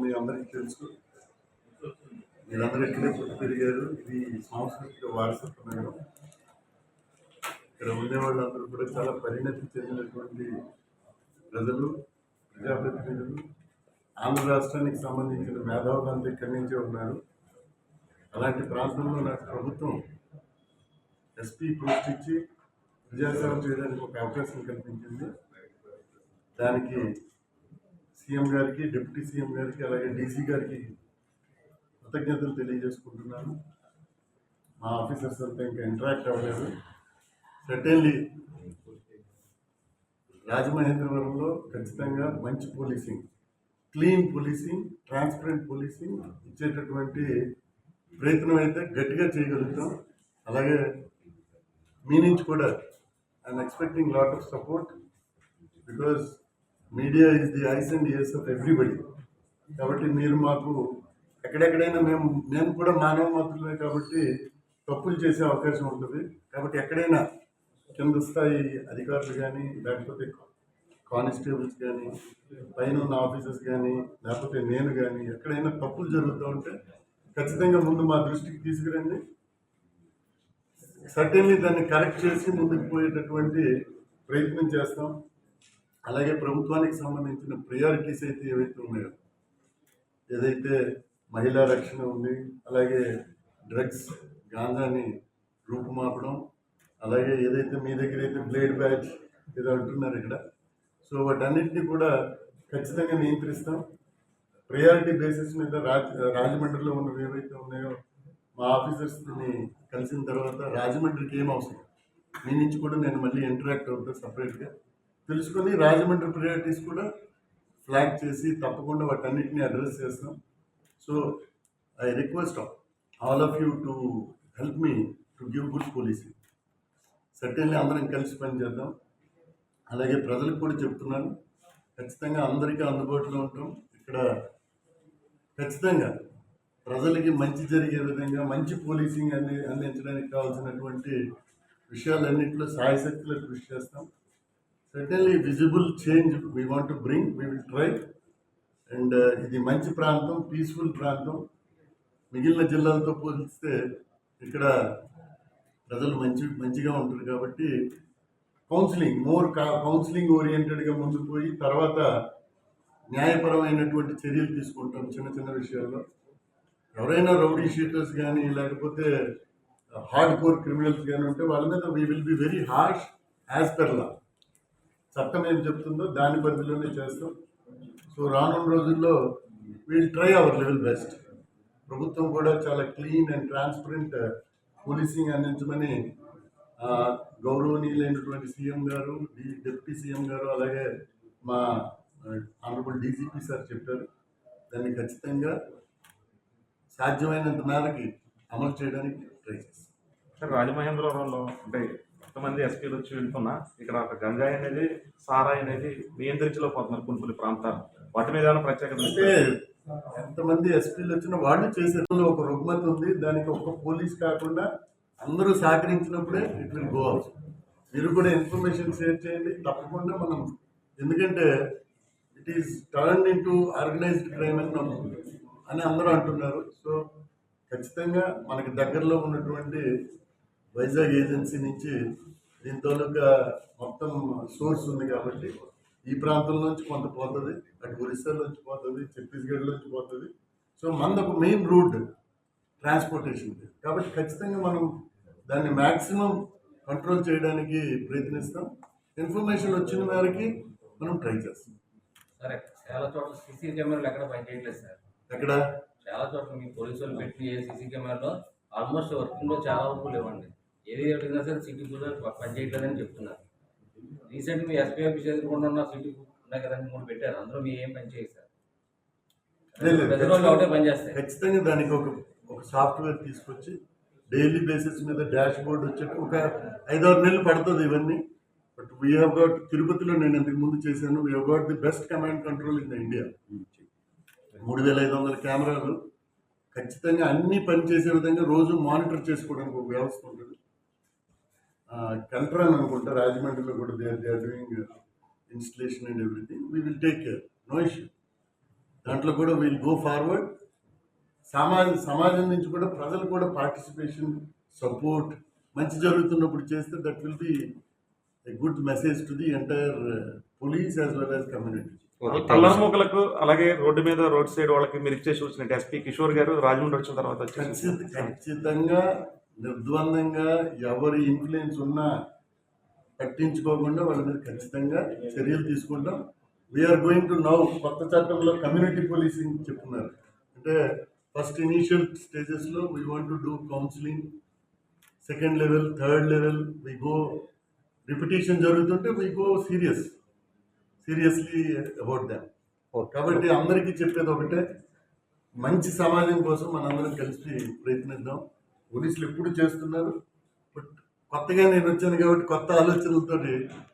మీ అందరికీ తెలుసు. మీరందరూ ఇక్కడే పుట్టి పెరిగారు. ఇది సాంస్కృతిక వారసత్వమైన ఇక్కడ ఉండే వాళ్ళందరూ కూడా చాలా పరిణతి చెందినటువంటి ప్రజలు, ప్రజాప్రతినిధులు. ఆంధ్ర రాష్ట్రానికి సంబంధించిన మేధావులంతా ఇక్కడి నుంచే ఉన్నారు. అలాంటి ప్రాంతంలో నాకు ప్రభుత్వం ఎస్పీ పోస్ట్ ఇచ్చి ప్రజాసేవ చేయడానికి ఒక అవకాశం కల్పించింది. దానికి సీఎం గారికి, డిప్యూటీ సీఎం గారికి, అలాగే డీసీ గారికి కృతజ్ఞతలు తెలియజేసుకుంటున్నాను. మా ఆఫీసర్స్ అంతా ఇంకా ఇంటరాక్ట్ అవ్వలేదు. సర్టెన్లీ రాజమహేంద్రవరంలో ఖచ్చితంగా మంచి policing, clean policing, transparent policing ఇచ్చేటటువంటి ప్రయత్నం అయితే గట్టిగా చేయగలుగుతాం. అలాగే మీ నుంచి కూడా I'm expecting lot of support because media is the ice and years of everybody. కాబట్టి మీరు మాకు ఎక్కడెక్కడైనా మేము కూడా మానవ మాత్రమే కాబట్టి తప్పులు చేసే అవకాశం ఉంటుంది. కాబట్టి ఎక్కడైనా కింద స్థాయి అధికారులు కానీ, లేకపోతే కానిస్టేబుల్స్ కానీ, పైన ఉన్న ఆఫీసర్స్ కానీ, లేకపోతే నేను కానీ ఎక్కడైనా తప్పులు జరుగుతూ ఉంటే ఖచ్చితంగా ముందు మా దృష్టికి తీసుకురండి. సర్టెన్లీ దాన్ని కరెక్ట్ చేసి ముందుకు పోయేటటువంటి ప్రయత్నం చేస్తాం. అలాగే ప్రభుత్వానికి సంబంధించిన ప్రయారిటీస్ అయితే ఏవైతే ఉన్నాయో, ఏదైతే మహిళా రక్షణ ఉంది, అలాగే డ్రగ్స్, గాంజాని రూపుమాపడం, అలాగే ఏదైతే మీ దగ్గర అయితే బ్లేడ్ బ్యాచ్ ఏదో అంటున్నారు ఇక్కడ, సో వాటన్నిటిని కూడా ఖచ్చితంగా నియంత్రిస్తాం. ప్రయారిటీ బేసిస్ మీద రాజమండ్రిలో ఉన్నవి ఏవైతే ఉన్నాయో మా ఆఫీసర్స్ని కలిసిన తర్వాత రాజమండ్రికి ఏం అవసరం మీ నుంచి కూడా నేను మళ్ళీ ఇంటరాక్ట్ అవుతాను సపరేట్గా తెలుసుకొని రాజమండ్రి ప్రయారిటీస్ కూడా ఫ్లాగ్ చేసి తప్పకుండా వాటన్నిటిని అడ్రస్ చేస్తాం. So I request all of you to help me to give good policing. Certainly అందరం కలిసి పనిచేద్దాం. అలాగే ప్రజలకు కూడా చెప్తున్నాను, ఖచ్చితంగా అందరికీ అందుబాటులో ఉంటాం. ఇక్కడ ఖచ్చితంగా ప్రజలకి మంచి జరిగే విధంగా మంచి పోలీసింగ్ అందించడానికి కావాల్సినటువంటి విషయాలన్నింటిలో సాయశక్తులు కృషి చేస్తాం. Certainly visible change we want to bring, we will try. And ఇది మంచి ప్రాంతం, పీస్ఫుల్ ప్రాంతం. మిగిలిన జిల్లాలతో పోలిస్తే ఇక్కడ ప్రజలు మంచిగా ఉంటారు. కాబట్టి కౌన్సిలింగ్ ఓరియంటెడ్గా ముందుకు పోయి తర్వాత న్యాయపరమైనటువంటి చర్యలు తీసుకుంటాం. చిన్న విషయాల్లో ఎవరైనా రౌడీ షీటర్స్ కానీ, లేకపోతే హార్డ్ కోర్ క్రిమినల్స్ కానీ ఉంటే వాళ్ళ మీద we will be very harsh as per law. చట్టం ఏం చెప్తుందో దాని పరిధిలోనే చేస్తాం. సో రానున్న రోజుల్లో we'll try our level best. ప్రభుత్వం కూడా చాలా క్లీన్ అండ్ ట్రాన్స్పరెంట్ పోలీసింగ్ అందించమని గౌరవనీయులైనటువంటి సీఎం గారు, డిప్యూటీ సీఎం గారు, అలాగే మా ఆనరబుల్ డీజీపీ సార్ చెప్పారు. దాన్ని ఖచ్చితంగా సాధ్యమైనంత మేరకి అమలు చేయడానికి ట్రై చేస్తాం. సార్, రాజమహేంద్రవరంలో అంటే కొంతమంది ఎస్పీలు వచ్చి వెళ్తున్నా ఇక్కడ ఒక గంజాయి అనేది, సారాయి అనేది నియంత్రించలేకపోతున్నారు కొన్ని ప్రాంతాలు. వాటి మీద ఏమైనా ప్రత్యేకత అంటే ఎంతమంది ఎస్పీలు వచ్చినా వాళ్ళు చేసే ఒక రుగ్మత ఉంది. దానికి ఒక్క పోలీస్ కాకుండా అందరూ సహకరించినప్పుడే ఇట్ విల్ గో అవుట్. మీరు కూడా ఇన్ఫర్మేషన్ షేర్ చేయండి తప్పకుండా. మనం ఎందుకంటే it is turn in to organised crime అని అందరూ అంటున్నారు. సో ఖచ్చితంగా మనకి దగ్గరలో ఉన్నటువంటి వైజాగ్ ఏజెన్సీ నుంచి దీని తాలూకా మొత్తం సోర్స్ ఉంది. కాబట్టి ఈ ప్రాంతం నుంచి కొంత పోతుంది, అటు ఒరిస్సాలోంచి పోతుంది, ఛత్తీస్గఢ్లోంచి పోతుంది. సో మనది ఒక మెయిన్ రూట్ ట్రాన్స్పోర్టేషన్. కాబట్టి ఖచ్చితంగా మనం దాన్ని మ్యాక్సిమం కంట్రోల్ చేయడానికి ప్రయత్నిస్తాం. ఇన్ఫర్మేషన్ వచ్చిన మేరకి మనం ట్రై చేస్తాం. సరే, చాలా చోట్ల సీసీ కెమెరాలు ఎక్కడ పనిచేయట్లేదు సార్. ఎక్కడ చాలా చోట్ల మీ పోలీసు వాళ్ళు పెట్టి సీసీ కెమెరాలో ఆల్మోస్ట్ వర్కింగ్లో చాలా వరకు లేవండి. ఏది అడిగినా సరే సిటీ కూడా పనిచేయట్లేదని చెప్తున్నారు. రీసెంట్ మీ ఎస్పీ ఆఫీస్ ఎదుర్కొంటున్న ఉన్న సిటీ ఉన్నాయి కదండి, 3 పెట్టారు. అందులో మీ ఏం పని చేయాలి సార్? ఒకటే పని చేస్తాయి. ఖచ్చితంగా దానికి ఒక సాఫ్ట్వేర్ తీసుకొచ్చి డైలీ బేసిస్ మీద డాష్ బోర్డ్ వచ్చేట్టు ఒక 5-6 నెలలు పడుతుంది ఇవన్నీ. బట్ వీ హ్యావ్ గాట్, తిరుపతిలో నేను ఇంతకు ముందు చేశాను, we have got the best command control in the India. 3500 కెమెరాలు ఖచ్చితంగా అన్ని పనిచేసే విధంగా రోజు మానిటర్ చేసుకోవడానికి ఒక వ్యవస్థ ఉంటుంది. కంట్రాన్ అనుకుంటా రాజమండ్రిలో కూడా they are doing installation and everything. We will take care, no issue. దాంట్లో కూడా వీల్ గో ఫార్వర్డ్. సమాజం నుంచి కూడా ప్రజలు కూడా పార్టిసిపేషన్, సపోర్ట్ మంచి జరుగుతున్నప్పుడు చేస్తే that will be a good message to the entire police as well as community. అల్లరిమూకలకు అలాగే రోడ్ సైడ్ వాళ్ళకి మీరు ఇచ్చే సూచన ఎస్పీ కిషోర్ గారు రాజమండ్రి వచ్చిన తర్వాత ఖచ్చితంగా నిర్ద్వందంగా ఎవరి ఇన్ఫ్లుయెన్స్ ఉన్నా పట్టించుకోకుండా వాళ్ళ మీద ఖచ్చితంగా చర్యలు తీసుకుంటాం. వీఆర్ గోయింగ్ టు నౌ కొత్త చట్టంలో కమ్యూనిటీ పోలీసింగ్ చెప్తున్నారు. అంటే ఫస్ట్ ఇనీషియల్ స్టేజెస్లో we want to do counselling, second level, third level we go, repetition జరుగుతుంటే we go seriously about them. కాబట్టి అందరికీ చెప్పేది ఒకటే, మంచి సమాజం కోసం మనందరం కలిసి ప్రయత్నిద్దాం. పోలీసులు ఎప్పుడు చేస్తున్నారు, బట్ కొత్తగా నేను వచ్చాను కాబట్టి కొత్త ఆలోచనలతో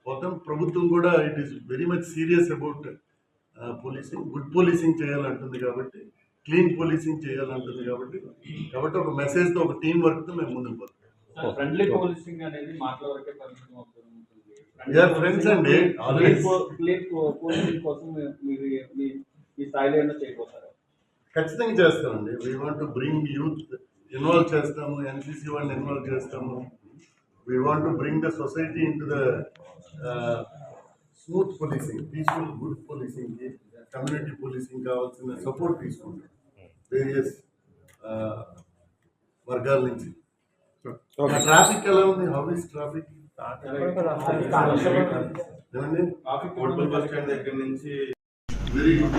మొత్తం ప్రభుత్వం కూడా it is very much serious about policing. Good policing చేయాలంటుంది కాబట్టి, క్లీన్ పోలీసింగ్ చేయాలంటుంది కాబట్టి ఒక మెసేజ్తో, ఒక టీం వర్క్తో మేము ముందుకు పోతాం. ఫ్రెండ్లీ పోలీసింగ్ అనేది మాటల వరకే పరిమితం అవుతుంది. ఫ్రెండ్స్ అండి, ఆల్వేస్ పోలీసింగ్ కోసం మీరు మీ స్థాయిలో ఏమైనా చేయబోతారు? ఖచ్చితంగా చేస్తామండి. We want to bring youth involve చేస్తాము, ఎన్సీసీ వాళ్ళని ఇన్వాల్వ్ చేస్తాము. We want to bring the society in to the smooth policing, peaceful good పోలీసింగ్కి, కమ్యూనిటీ పోలీసింగ్ కావాల్సిన సపోర్ట్ తీసుకుంటాం వేరియస్ వర్గాల నుంచి. ట్రాఫిక్ ఎలా ఉంది? How is traffic? ఏమండి? కోటిపల్లి బస్ స్టాండ్ దగ్గర నుంచి వెరీ గుడ్.